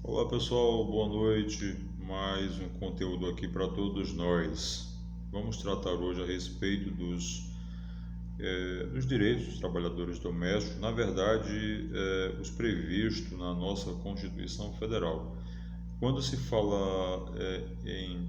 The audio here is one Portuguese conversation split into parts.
Olá pessoal, boa noite. Mais um conteúdo aqui para todos nós. Vamos tratar hoje a respeito dos direitos dos trabalhadores domésticos, na verdade, os previstos na nossa Constituição Federal. Quando se fala em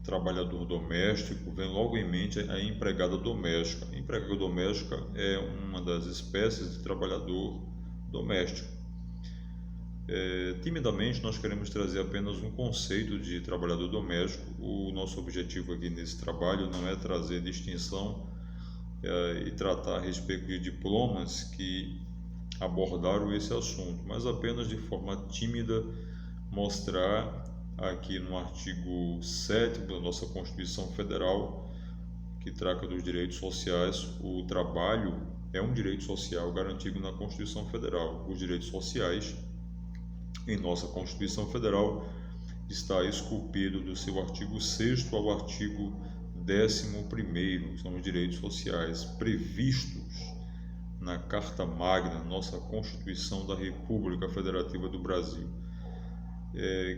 trabalhador doméstico, vem logo em mente a empregada doméstica. A empregada doméstica é uma das espécies de trabalhador doméstico. Timidamente, nós queremos trazer apenas um conceito de trabalhador doméstico. O nosso objetivo aqui nesse trabalho não é trazer distinção e tratar a respeito de diplomas que abordaram esse assunto, mas apenas de forma tímida mostrar aqui no artigo 7º da nossa Constituição Federal, que trata dos direitos sociais. O trabalho é um direito social garantido na Constituição Federal. Os direitos sociais em nossa Constituição Federal está esculpido do seu artigo 6º ao artigo 11º, são os direitos sociais previstos na Carta Magna, nossa Constituição da República Federativa do Brasil.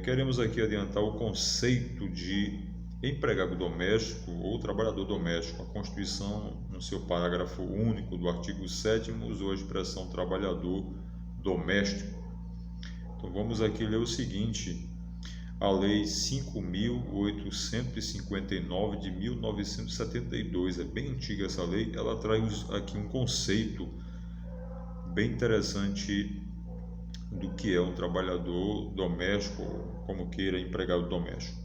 Queremos aqui adiantar o conceito de empregado doméstico ou trabalhador doméstico. A Constituição, no seu parágrafo único do artigo 7º, usou a expressão trabalhador doméstico. Então vamos aqui ler o seguinte: a Lei 5.859 de 1972, é bem antiga essa lei, ela traz aqui um conceito bem interessante do que é um trabalhador doméstico, como queira, empregado doméstico.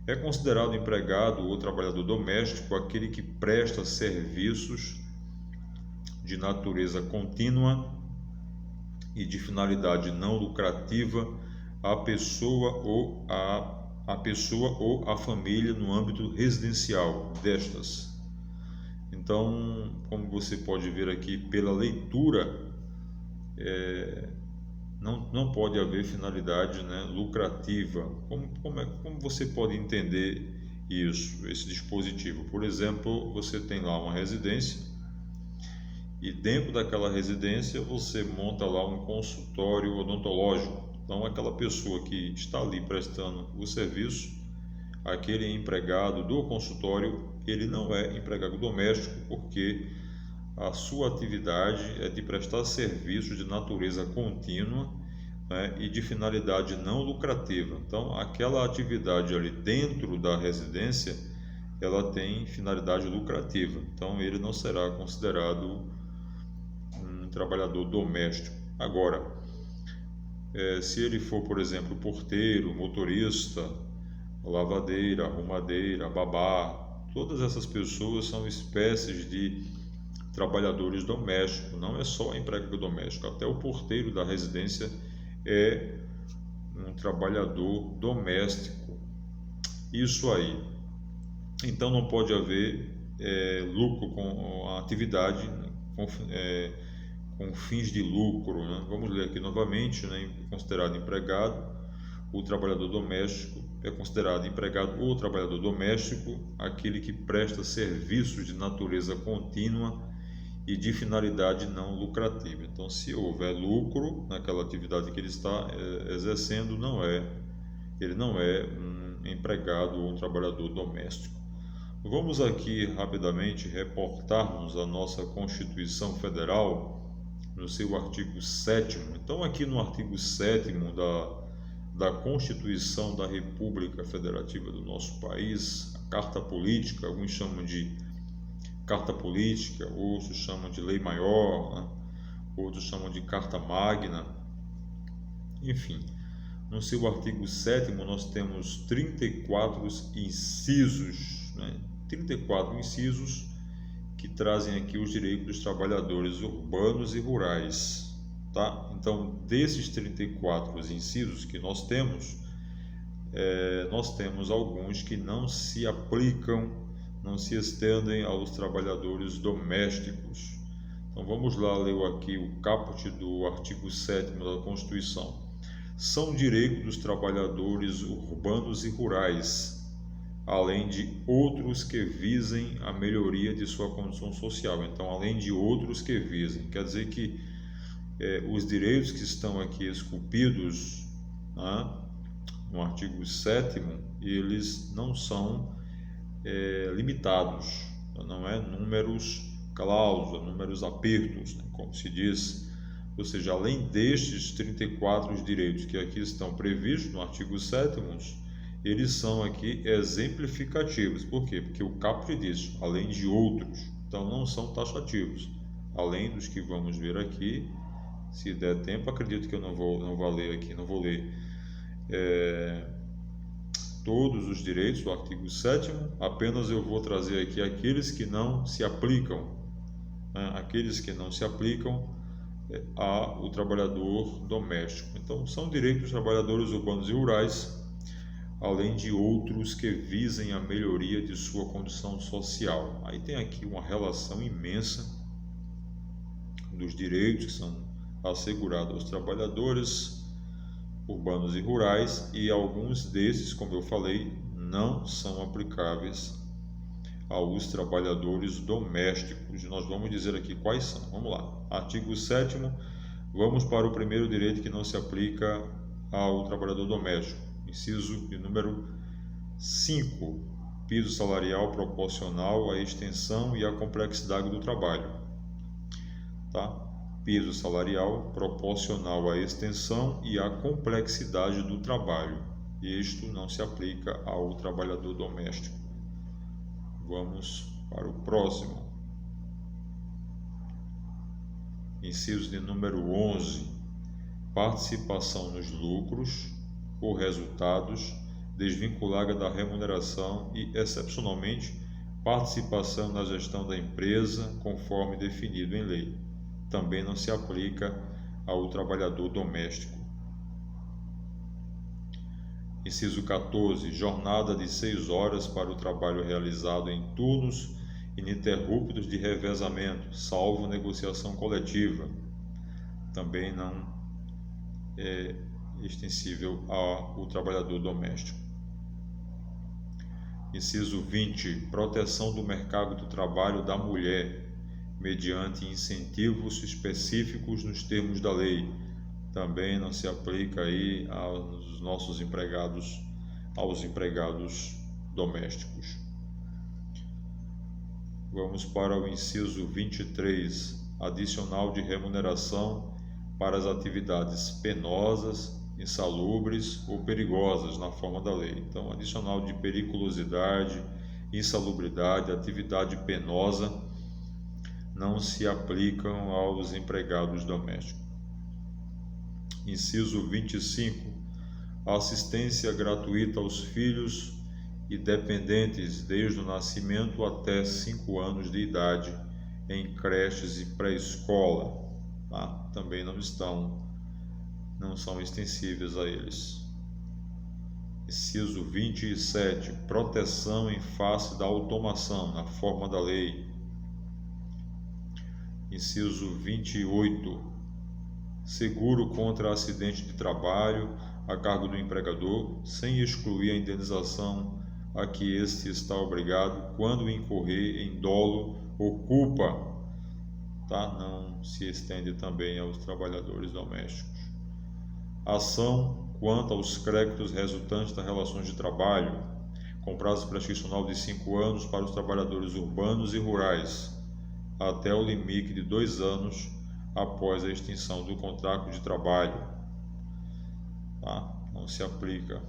É considerado empregado ou trabalhador doméstico aquele que presta serviços de natureza contínua e de finalidade não lucrativa à pessoa ou a família no âmbito residencial destas. Então, como você pode ver aqui pela leitura, não pode haver finalidade, lucrativa. Como você pode entender isso, esse dispositivo? Por exemplo, você tem lá uma residência e dentro daquela residência você monta lá um consultório odontológico. Então aquela pessoa que está ali prestando o serviço, aquele empregado do consultório, ele não é empregado doméstico, porque a sua atividade é de prestar serviços de natureza contínua, e de finalidade não lucrativa. Então aquela atividade ali dentro da residência, ela tem finalidade lucrativa. Então ele não será considerado trabalhador doméstico. Agora, se ele for, por exemplo, porteiro, motorista, lavadeira, arrumadeira, babá, todas essas pessoas são espécies de trabalhadores domésticos. Não é só empregado doméstico, até o porteiro da residência é um trabalhador doméstico. Isso aí. Então não pode haver lucro com a atividade com fins de lucro. Vamos ler aqui novamente, considerado empregado, o trabalhador doméstico é considerado empregado ou trabalhador doméstico aquele que presta serviços de natureza contínua e de finalidade não lucrativa. Então, se houver lucro naquela atividade que ele está exercendo, ele não é um empregado ou um trabalhador doméstico. Vamos aqui rapidamente reportarmos a nossa Constituição Federal no seu artigo 7º. Então aqui no artigo 7º da Constituição da República Federativa do nosso país, a Carta Política, alguns chamam de Carta Política, outros chamam de Lei Maior, outros chamam de Carta Magna, enfim. No seu artigo 7º nós temos 34 incisos, 34 incisos que trazem aqui os direitos dos trabalhadores urbanos e rurais, tá? Então, desses 34 incisos que nós temos alguns que não se aplicam, não se estendem aos trabalhadores domésticos. Então, vamos lá ler aqui o caput do artigo 7º da Constituição. São direitos dos trabalhadores urbanos e rurais, além de outros que visem a melhoria de sua condição social. Então, além de outros que visem, quer dizer que os direitos que estão aqui esculpidos né, no artigo 7º, eles não são limitados, não é números cláusula, números apertos, né, como se diz. Ou seja, além destes 34 direitos que aqui estão previstos no artigo 7º, eles são aqui exemplificativos. Por quê? Porque o caput diz, além de outros, então não são taxativos. Além dos que vamos ver aqui, se der tempo, acredito que eu não vou ler aqui, não vou ler todos os direitos do artigo 7º, apenas eu vou trazer aqui aqueles que não se aplicam, né? Aqueles que não se aplicam ao trabalhador doméstico. Então, são direitos dos trabalhadores urbanos e rurais, além de outros que visem a melhoria de sua condição social. Aí tem aqui uma relação imensa dos direitos que são assegurados aos trabalhadores urbanos e rurais, e alguns desses, como eu falei, não são aplicáveis aos trabalhadores domésticos. Nós vamos dizer aqui quais são. Vamos lá. Artigo 7º, vamos para o primeiro direito que não se aplica ao trabalhador doméstico. Inciso de número 5. Piso salarial proporcional à extensão e à complexidade do trabalho. Tá? Piso salarial proporcional à extensão e à complexidade do trabalho. Isto não se aplica ao trabalhador doméstico. Vamos para o próximo. Inciso de número 11. Participação nos lucros ou resultados desvinculada da remuneração e, excepcionalmente, participação na gestão da empresa conforme definido em lei. Também não se aplica ao trabalhador doméstico. Inciso 14. Jornada de 6 horas para o trabalho realizado em turnos ininterruptos de revezamento, salvo negociação coletiva. Também não é extensível ao trabalhador doméstico. Inciso 20. Proteção do mercado do trabalho da mulher, mediante incentivos específicos nos termos da lei. Também não se aplica aí aos nossos empregados, aos empregados domésticos. Vamos para o inciso 23, adicional de remuneração para as atividades penosas, insalubres ou perigosas na forma da lei. Então, adicional de periculosidade, insalubridade, atividade penosa não se aplicam aos empregados domésticos. Inciso 25. Assistência gratuita aos filhos e dependentes desde o nascimento até 5 anos de idade em creches e pré-escola. Tá? Também não são extensíveis a eles. Inciso 27. Proteção em face da automação na forma da lei. Inciso 28. Seguro contra acidente de trabalho a cargo do empregador, sem excluir a indenização a que este está obrigado quando incorrer em dolo ou culpa. Tá? Não se estende também aos trabalhadores domésticos. Ação quanto aos créditos resultantes das relações de trabalho, com prazo prescricional de 5 anos para os trabalhadores urbanos e rurais, até o limite de 2 anos após a extinção do contrato de trabalho. Tá? Não se aplica.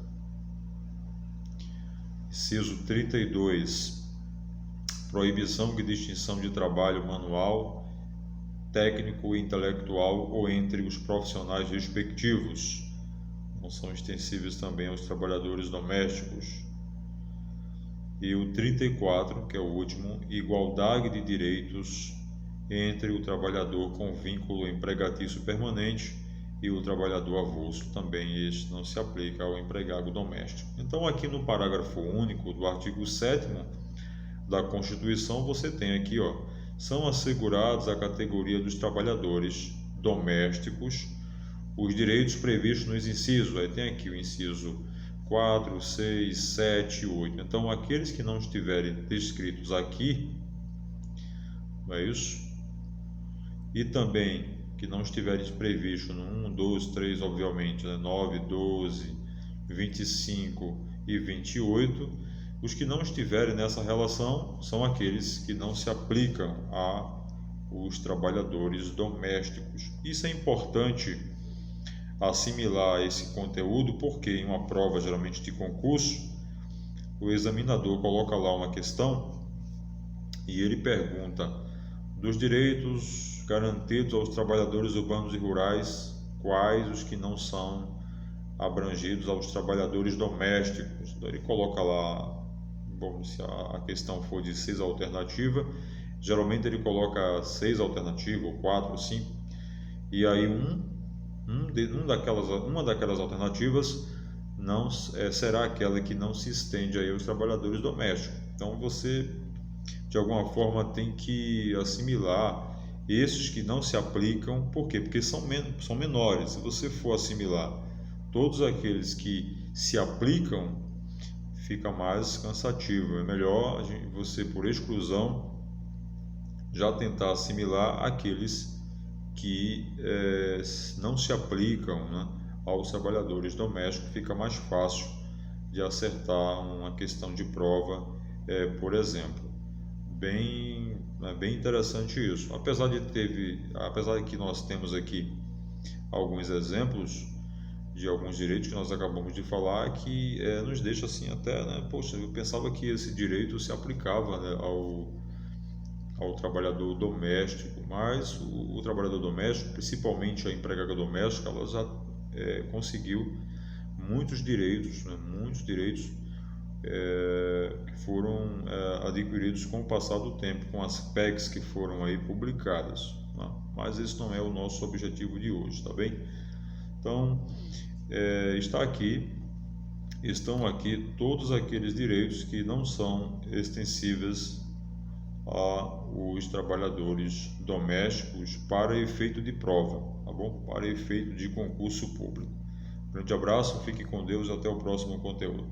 Inciso 32. Proibição de distinção de trabalho manual, técnico e intelectual ou entre os profissionais respectivos. Não são extensíveis também aos trabalhadores domésticos. E o 34, que é o último, igualdade de direitos entre o trabalhador com vínculo empregatício permanente e o trabalhador avulso. Também este não se aplica ao empregado doméstico. Então, aqui no parágrafo único do artigo 7º da Constituição, você tem aqui, são assegurados à categoria dos trabalhadores domésticos os direitos previstos nos incisos. Aí tem aqui o inciso 4, 6, 7 e 8. Então, aqueles que não estiverem descritos aqui, não é isso? E também que não estiverem previstos no 1, 2, 3, obviamente, né? 9, 12, 25 e 28, os que não estiverem nessa relação são aqueles que não se aplicam a os trabalhadores domésticos. Isso é importante assimilar esse conteúdo, porque em uma prova geralmente de concurso, o examinador coloca lá uma questão e ele pergunta: dos direitos garantidos aos trabalhadores urbanos e rurais, quais os que não são abrangidos aos trabalhadores domésticos? Então ele coloca lá, bom, se a questão for de 6 alternativas, geralmente ele coloca 6 alternativas, ou 4, ou 5, e aí uma daquelas alternativas não será aquela que não se estende aí aos trabalhadores domésticos. Então você, de alguma forma, tem que assimilar esses que não se aplicam. Por quê? Porque são menores. Se você for assimilar todos aqueles que se aplicam, fica mais cansativo. É melhor você, por exclusão, já tentar assimilar aqueles que não se aplicam, né, aos trabalhadores domésticos. Fica mais fácil de acertar uma questão de prova, por exemplo. Bem interessante isso. Apesar de que nós temos aqui alguns exemplos de alguns direitos que nós acabamos de falar, que nos deixa assim até, né? Poxa, eu pensava que esse direito se aplicava, né, ao trabalhador doméstico, mas o trabalhador doméstico, principalmente a empregada doméstica, ela já conseguiu muitos direitos, né, que foram adquiridos com o passar do tempo, com as PECs que foram aí publicadas, né? Mas esse não é o nosso objetivo de hoje, tá bem? Então, estão aqui todos aqueles direitos que não são extensíveis aos trabalhadores domésticos para efeito de prova, tá bom? Para efeito de concurso público. Grande abraço, fique com Deus e até o próximo conteúdo.